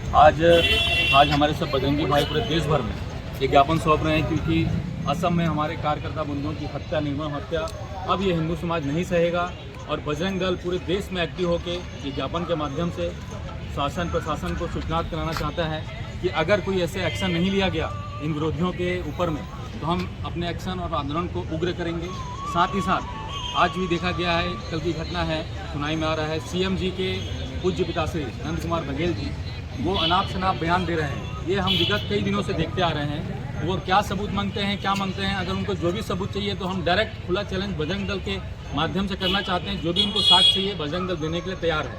आज हमारे सब बजरंगी भाई पूरे देश भर में ये ज्ञापन सौंप रहे हैं, क्योंकि असम में हमारे कार्यकर्ता बंधुओं की हत्या, निर्मम हत्या, अब ये हिंदू समाज नहीं सहेगा। और बजरंग दल पूरे देश में एक्टिव होकर ये ज्ञापन के माध्यम से शासन प्रशासन को सूचनात कराना चाहता है कि अगर कोई ऐसे एक्शन नहीं लिया गया इन विरोधियों के ऊपर में, तो हम अपने एक्शन और आंदोलन को उग्र करेंगे। साथ ही साथ आज भी देखा गया है, कल की घटना है, सुनाई में आ रहा है, सीएम जी के पूज्य पिताश्री नंद कुमार बघेल जी वो अनाप शनाप बयान दे रहे हैं। ये हम विगत कई दिनों से देखते आ रहे हैं। वो क्या सबूत मांगते हैं, क्या मांगते हैं, अगर उनको जो भी सबूत चाहिए तो हम डायरेक्ट खुला चैलेंज बजरंग दल के माध्यम से करना चाहते हैं। जो भी उनको साक्ष्य चाहिए बजरंग दल देने के लिए तैयार है।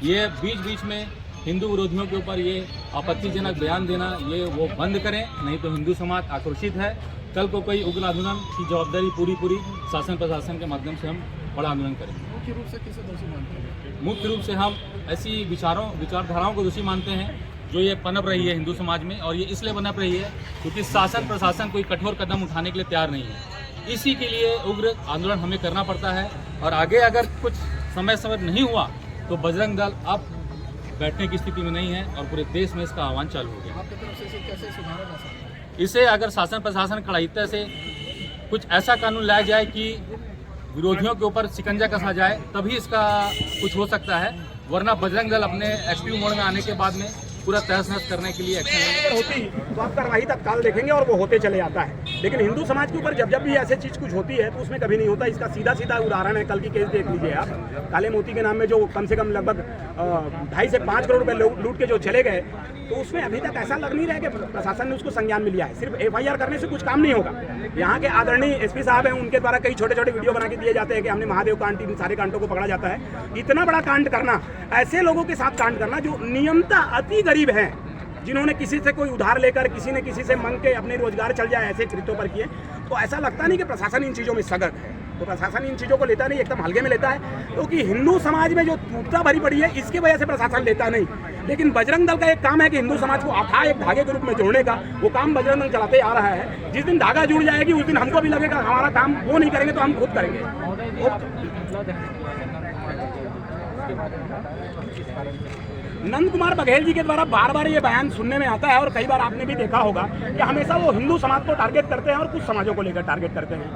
ये बीच बीच में हिंदू विरोधियों के ऊपर ये आपत्तिजनक बयान देना ये वो बंद करें, नहीं तो हिंदू समाज आक्रोशित है। कल को कोई उग्र आंदोलन की जवाबदारी पूरी शासन प्रशासन के माध्यम से हम बड़ा आंदोलन करेंगे। मुख्य रूप से किसे दोषी मानते हैं? मुख्य रूप से हम ऐसी विचारधाराओं को दोषी मानते हैं जो ये पनप रही है हिंदू समाज में, और ये इसलिए पनप रही है क्योंकि शासन प्रशासन कोई कठोर कदम उठाने के लिए तैयार नहीं है। इसी के लिए उग्र आंदोलन हमें करना पड़ता है। और आगे अगर कुछ समय नहीं हुआ तो बजरंग दल अब बैठने की स्थिति में नहीं है और पूरे देश में इसका आह्वान चालू हो गया। आपकी तरफ से इसे कैसे सुधारा जा सकता है? इसे अगर शासन प्रशासन कड़ाईते से कुछ ऐसा कानून लाया जाए कि विरोधियों के ऊपर शिकंजा कसा जाए, तभी इसका कुछ हो सकता है। वरना बजरंग दल अपने एक्टिव मोड में आने के बाद में पूरा तहस नहस करने के लिए एक्शन होती तो आप कार्रवाई तत्काल देखेंगे और वो होते चले जाता है। लेकिन हिंदू समाज के ऊपर जब भी ऐसे चीज़ कुछ होती है तो उसमें कभी नहीं होता। इसका सीधा उदाहरण है, कल की केस देख लीजिए आप। काले मोती के नाम में जो कम से कम लगभग 2.5 से 5 करोड़ रुपए लूट के जो चले गए, तो उसमें अभी तक ऐसा लग नहीं रहा कि प्रशासन ने उसको संज्ञान में लिया है। सिर्फ FIR करने से कुछ काम नहीं होगा। यहाँ के आदरणीय SP साहब हैं, उनके द्वारा कई छोटे वीडियो बना के दिए जाते हैं कि हमने महादेव कांड, इन सारे कांडों को पकड़ा जाता है। इतना बड़ा कांड करना, ऐसे लोगों के साथ कांड करना जो नियमता अति गरीब हैं, जिन्होंने किसी से कोई उधार लेकर, किसी ने किसी से मांग के अपने रोजगार चल जाए, ऐसे कृत्यों पर किए, तो ऐसा लगता नहीं कि प्रशासन इन चीज़ों में सजग है। तो प्रशासन इन चीज़ों को लेता नहीं, एकदम हल्के में लेता है, क्योंकि हिंदू समाज में जो टूटता भरी पड़ी है इसकी वजह से प्रशासन लेता नहीं। लेकिन बजरंग दल का एक काम है कि हिंदू समाज को अथाह एक धागे के रूप में जोड़ने का, वो काम बजरंग दल चलाते आ रहा है। जिस दिन धागा जुड़ जाएगी उस दिन हमको भी लगेगा हमारा काम वो नहीं करेंगे तो हम खुद करेंगे। नंद कुमार बघेल जी के द्वारा बार ये बयान सुनने में आता है, और कई बार आपने भी देखा होगा कि हमेशा वो हिंदू समाज को टारगेट करते हैं और कुछ समाजों को लेकर टारगेट करते हैं।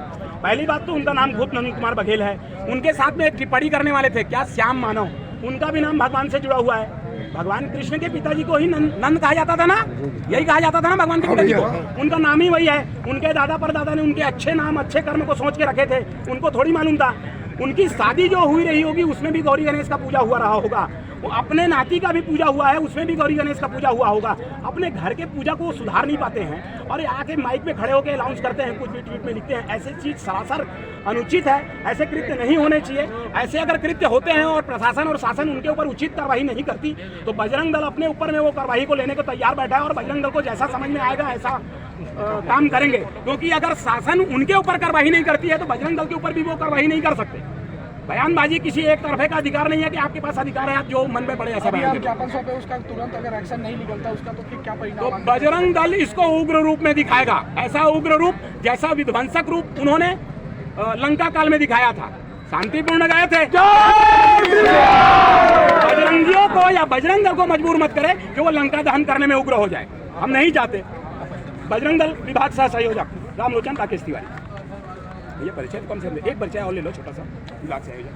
पहली बात तो उनका नाम खुद नंद कुमार बघेल है। उनके साथ में एक टिप्पणी करने वाले थे क्या, श्याम मानव, उनका भी नाम भगवान से जुड़ा हुआ है। भगवान कृष्ण के पिताजी को ही नंद कहा जाता था ना, यही कहा जाता था ना भगवान के पिताजी को, उनका नाम ही वही है। उनके दादा परदादा ने उनके अच्छे नाम, अच्छे कर्म को सोच के रखे थे, उनको थोड़ी मालूम था। उनकी शादी जो हुई रही होगी उसमें भी गौरी गणेश का पूजा हुआ रहा होगा, वो अपने नाती का भी पूजा हुआ है, उसमें भी गौरी गणेश का पूजा हुआ होगा। अपने घर के पूजा को वो सुधार नहीं पाते हैं और आके माइक पे खड़े होकर अनाउंस करते हैं, कुछ भी ट्वीट में लिखते हैं। ऐसी चीज़ सरासर अनुचित है, ऐसे कृत्य नहीं होने चाहिए। ऐसे अगर कृत्य होते हैं और प्रशासन और शासन उनके ऊपर उचित कार्रवाई नहीं करती तो बजरंग दल अपने ऊपर में वो कार्रवाई को लेने को तैयार बैठा है, और बजरंग दल को जैसा समझ में आएगा ऐसा काम करेंगे। क्योंकि अगर शासन उनके ऊपर कार्रवाई नहीं करती है तो बजरंग दल के ऊपर भी वो कार्रवाई नहीं कर सकते। बयानबाजी किसी एक तरफे का अधिकार नहीं है कि आपके पास अधिकार है आप जो मन में पड़े ऐसा बयान। ज्ञापन सौंपे, उसका तुरंत अगर एक्शन नहीं निकलता उसका तो फिर क्या परिणाम? तो बजरंग दल इसको उग्र रूप में दिखाएगा, ऐसा उग्र रूप जैसा विध्वंसक रूप उन्होंने लंका काल में दिखाया था। शांतिपूर्ण गए थे। बजरंगियों को या बजरंग दल को मजबूर मत करे कि वो लंका दहन करने में उग्र हो जाए, हम नहीं चाहते। बजरंग दल विभाग सह संयोजक रामलोचन राकेश तिवारी। ये परिचय कम से कम एक परिचय और ले लो, छोटा सा, विभाग से आयोजक।